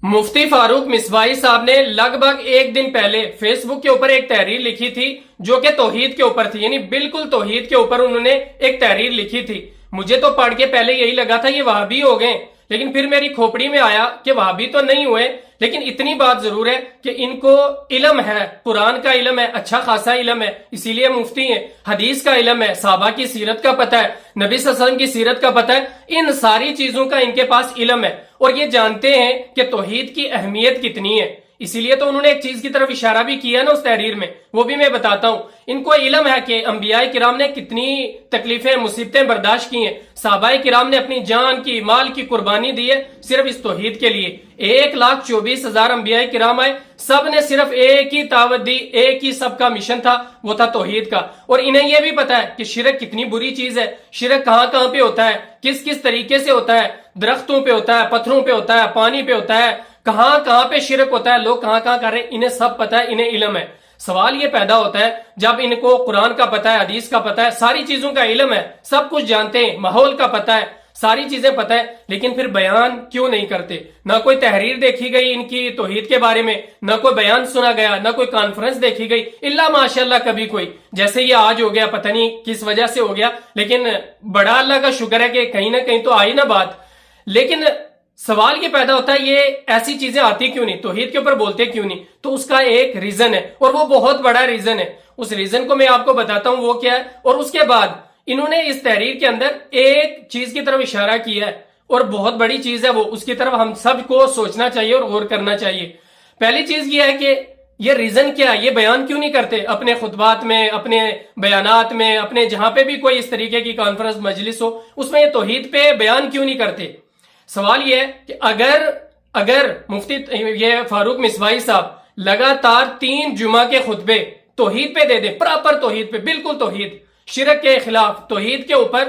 मुफ्ती फारूक मिसवाई साहब ने लगभग एक दिन पहले फेसबुक के ऊपर एक तहरीर लिखी थी जो कि तौहीद के ऊपर थी, यानी बिल्कुल तौहीद के ऊपर उन्होंने एक तहरीर लिखी थी। मुझे तो पढ़ के पहले यही लगा था ये वहाबी हो गए, लेकिन फिर मेरी खोपड़ी में आया कि वहाबी तो नहीं हुए, लेकिन इतनी बात जरूर है कि इनको इल्म है, कुरान का इल्म है, अच्छा खासा इल्म है, इसीलिए मुफ्ती हैं। हदीस का इल्म है, साहबा की सीरत का पता है, नबी सल्लल्लाहु अलैहि वसल्लम की सीरत का पता है, इन सारी चीजों का इनके पास इल्म है और ये जानते हैं कि तौहीद की अहमियत कितनी है। इसीलिए तो उन्होंने एक चीज की तरफ इशारा भी किया ना उस तहरीर में, वो भी मैं बताता हूं। इनको इल्म है कि अंबियाए किराम ने कितनी तकलीफें मुसीबतें बर्दाश्त की हैं, सहाबाए किराम ने अपनी जान की माल की कुर्बानी दी है सिर्फ इस तौहीद के लिए। 1,24,000 अंबियाए किराम आए, सब ने सिर्फ एक ही दावत दी, एक ही सबका मिशन था, वो था तौहीद का। और इन्हें यह भी पता है कि शिरक कितनी बुरी चीज है, शिरक कहां कहां पे होता है, किस किस तरीके से होता है, दरख्तों पे होता है, पत्थरों पे होता है, पानी पे होता है, कहां कहां पे शिरक होता है, लोग कहां कहां कर रहे हैं, इन्हें सब पता है, इन्हें इल्म है। सवाल ये पैदा होता है जब इनको कुरान का पता है, हदीस का पता है, सारी चीजों का इल्म है, सब कुछ जानते हैं, माहौल का पता है, सारी चीजें पता है, लेकिन फिर बयान क्यों नहीं करते? ना कोई तहरीर देखी गई इनकी तौहीद के बारे में, ना कोई बयान सुना गया, ना कोई कॉन्फ्रेंस देखी गई, इल्ला माशाल्लाह कभी कोई, जैसे ये आज हो गया, पता नहीं किस वजह से हो गया, लेकिन बड़ा अल्लाह का शुक्र है कि कहीं ना कहीं तो आई ना बात। लेकिन सवाल ये पैदा होता है ये ऐसी चीजें आती क्यों नहीं, तौहीद के ऊपर बोलते क्यों नहीं? तो उसका एक रीजन है और वो बहुत बड़ा रीजन है। उस रीजन को मैं आपको बताता हूं वो क्या है, और उसके बाद इन्होंने इस तहरीर के अंदर एक चीज की तरफ इशारा किया है और बहुत बड़ी चीज है वो, उसकी तरफ हम सबको सोचना चाहिए और गौर करना चाहिए। पहली चीज ये है कि ये रीजन क्या है, ये बयान क्यों नहीं करते अपने खुतबात में, अपने बयानात में, अपने जहां पे भी कोई इस तरीके की कॉन्फ्रेंस मजलिस हो उसमें ये तौहीद पे बयान क्यों नहीं करते? सवाल यह है कि अगर मुफ्ती ये फारूक मिसवाई साहब लगातार 3 जुमा के खुतबे तौहीद पे दे दे, प्रॉपर तौहीद पे, बिल्कुल तौहीद, शिरक के खिलाफ तौहीद के ऊपर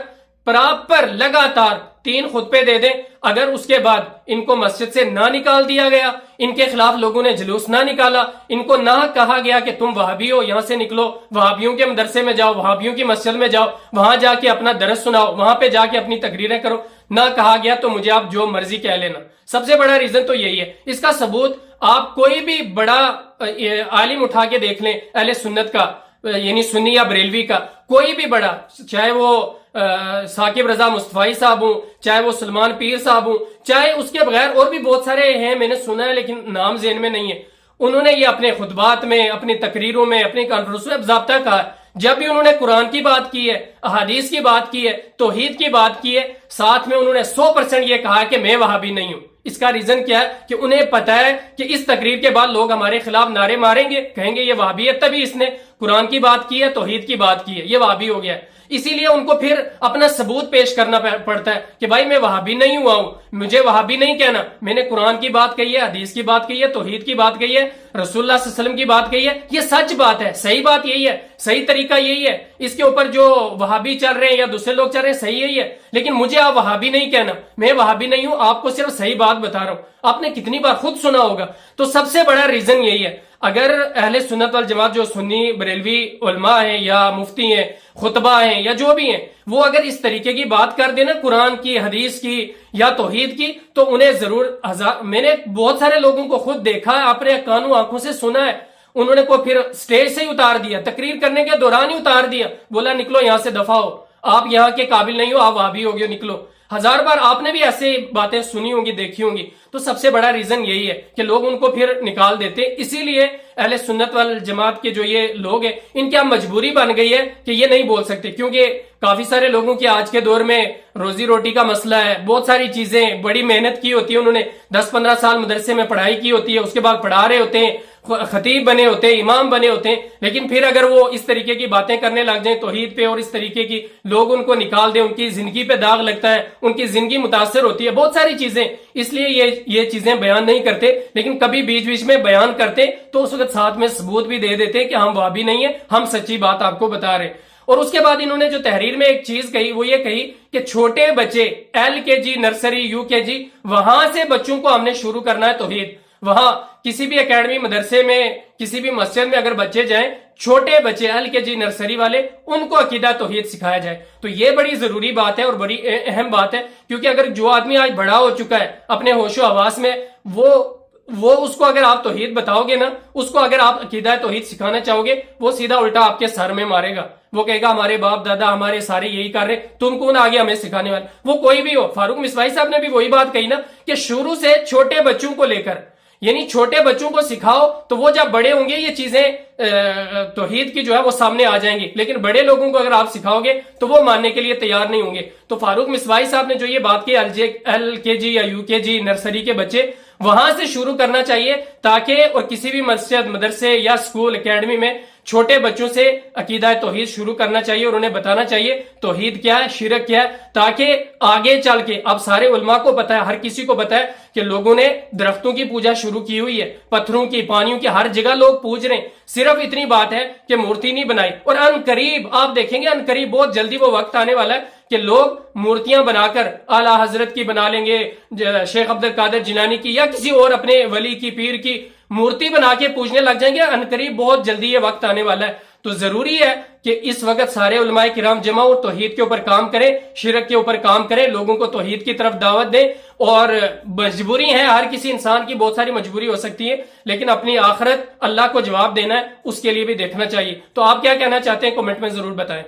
प्रॉपर लगातार 3 खुतबे दे दें, अगर उसके बाद इनको मस्जिद से ना निकाल दिया गया, इनके खिलाफ लोगों ने जुलूस ना निकाला, इनको ना कहा गया कि तुम वहाबी हो, यहां से निकलो, वहाबियों के मदरसे में जाओ, वहाबियों की मस्जिद में जाओ, वहां जाके अपना दरस सुनाओ, वहां पे जाके अपनी तकरीरें करो, ना कहा गया तो मुझे आप जो मर्जी कह लेना। सबसे बड़ा रीजन तो यही है। इसका सबूत आप कोई भी बड़ा आलिम उठा के देख लें, अहले सुन्नत का, यानी सुन्नी या बरेलवी का, कोई भी बड़ा, चाहे वो साकिब रजा मुस्तफाई साहब हूं, चाहे वो सलमान पीर साहब हूं, चाहे उसके बगैर और भी बहुत सारे हैं, मैंने सुना है लेकिन नाम ज़हन में नहीं है, उन्होंने ये अपने खुतबात में, अपनी तकरीरों में, अपनी कॉन्फ्रेंस में ज़ाब्ता कहा। जब भी उन्होंने कुरान की बात की है, अहादीस की बात की है, तौहीद की बात की है, साथ में उन्होंने 100% ये कहा कि मैं वहाबी नहीं हूं। इसका रीजन क्या है कि उन्हें पता है कि इस तकरीर के बाद लोग हमारे खिलाफ नारे मारेंगे, कहेंगे ये वहाबी है, तभी इसने कुरान की बात की है, तौहीद की बात की है, ये वहाबी हो गया है। इसीलिए उनको फिर अपना सबूत पेश करना पड़ता है कि भाई मैं वहाबी नहीं हुआ हूं, मुझे वहाबी नहीं कहना, मैंने कुरान की बात कही है, हदीस की बात कही है, तौहीद की बात कही है, रसूलुल्लाह सल्लल्लाहु अलैहि वसल्लम की बात कही है, ये सच बात है, सही बात यही है, सही तरीका यही है, इसके ऊपर जो वहाबी चल रहे हैं या दूसरे लोग चल रहे हैं सही यही है, लेकिन मुझे आप वहाबी नहीं कहना, मैं वहाबी नहीं हूं, आपको सिर्फ सही बात बता रहा हूं। आपने कितनी बार खुद सुना होगा। तो सबसे बड़ा रीजन यही है। अगर अहले सुन्नत वल जमात जो सुन्नी बरेलवी उलमा हैं या मुफ्ती हैं, खुतबा हैं या जो भी हैं, वो अगर इस तरीके की बात कर देना कुरान की, हदीस की या तौहीद की, तो उन्हें जरूर मैंने बहुत सारे लोगों को खुद देखा है, अपने कानों आंखों से सुना है, उन्होंने को फिर स्टेज से ही उतार दिया, तकरीर करने के दौरान ही उतार दिया, बोला निकलो यहां से, दफा हो, आप यहाँ के काबिल नहीं हो, आप वहाबी हो गए, निकलो। 1000 बार आपने भी ऐसे बातें सुनी होंगी, देखी होंगी। तो सबसे बड़ा रीजन यही है कि लोग उनको फिर निकाल देते। इसीलिए अहले सुन्नत वल जमात के जो ये लोग हैं, इनकी अब मजबूरी बन गई है कि ये नहीं बोल सकते, क्योंकि काफी सारे लोगों की आज के दौर में रोजी रोटी का मसला है, बहुत सारी चीजें, बड़ी मेहनत की होती है, उन्होंने 10-15 साल मदरसे में पढ़ाई की होती है, उसके बाद पढ़ा रहे होते हैं, खतीब बने होते हैं, इमाम बने होते हैं, लेकिन फिर अगर वो इस तरीके की बातें करने लग जाएं तौहीद पे और इस तरीके की, लोग उनको निकाल दें, उनकी जिंदगी पे दाग लगता है, उनकी जिंदगी मुतासर होती है, बहुत सारी चीजें, इसलिए ये चीजें बयान नहीं करते। लेकिन कभी बीच बीच में बयान करते तो उस वक्त साथ में सबूत भी दे देते कि हम वहाबी नहीं है, हम सच्ची बात आपको बता रहे। और उसके बाद इन्होंने जो तहरीर में एक चीज कही वो ये कही कि छोटे बच्चे LKG, नर्सरी, UKG, वहां से बच्चों को हमने शुरू करना है तौहीद। वहां किसी भी एकेडमी, मदरसे में, किसी भी मस्जिद में अगर बच्चे जाएं, छोटे बच्चे LKG, नर्सरी वाले, उनको अकीदा तौहीद सिखाया जाए। तो ये बड़ी जरूरी बात है और बड़ी अहम बात है, क्योंकि अगर जो आदमी आज बड़ा हो चुका है अपने होशो हवास में, वो وہ اس کو اگر آپ توحید بتاؤ گے نا، اس کو اگر آپ عقیدہ توحید سکھانا چاہو گے، وہ سیدھا الٹا آپ کے سر میں مارے گا. وہ کہے گا ہمارے باپ دادا ہمارے سارے یہی کر رہے، تم کون آگے ہمیں سکھانے والے. وہ کوئی بھی ہو. فاروق مصباحی صاحب نے بھی وہی بات کہی نا کہ شروع سے چھوٹے بچوں کو لے کر، یعنی چھوٹے بچوں کو سکھاؤ تو وہ جب بڑے ہوں گے یہ چیزیں توحید کی جو ہے وہ سامنے آ جائیں گی. لیکن بڑے لوگوں کو اگر آپ سکھاؤ گے تو وہ ماننے کے لیے تیار نہیں ہوں گے. تو فاروق مصباحی صاحب نے جو یہ بات کی LKG یا UKG نرسری کے بچے، وہاں سے شروع کرنا چاہیے، تاکہ اور کسی بھی مسجد مدرسے یا اسکول اکیڈمی میں چھوٹے بچوں سے عقیدہ توحید شروع کرنا چاہیے اور انہیں بتانا چاہیے توحید کیا ہے، شرک کیا ہے، تاکہ آگے چل کے اب سارے علماء کو پتا ہے، ہر کسی کو پتا ہے کہ لوگوں نے درختوں کی پوجا شروع کی ہوئی ہے، پتھروں کی، پانیوں کی، ہر جگہ لوگ پوج رہے ہیں. صرف اتنی بات ہے کہ مورتی نہیں بنائی. اور ان قریب آپ دیکھیں گے، ان قریب بہت جلدی وہ وقت آنے والا ہے کہ لوگ مورتیاں بنا کر اعلیٰ حضرت کی بنا لیں گے، شیخ عبد القادر جیلانی کی یا کسی اور اپنے ولی کی، پیر کی مورتی بنا کے پوجنے لگ جائیں گے. ان قریب بہت جلدی یہ وقت آنے والا ہے. تو ضروری ہے کہ اس وقت سارے علماء کرام جمع اور توحید کے اوپر کام کریں، شرک کے اوپر کام کریں، لوگوں کو توحید کی طرف دعوت دیں. اور مجبوری ہے، ہر کسی انسان کی بہت ساری مجبوری ہو سکتی ہے، لیکن اپنی آخرت اللہ کو جواب دینا ہے، اس کے لیے بھی دیکھنا چاہیے. تو آپ کیا کہنا چاہتے ہیں کمنٹ میں ضرور بتائیں.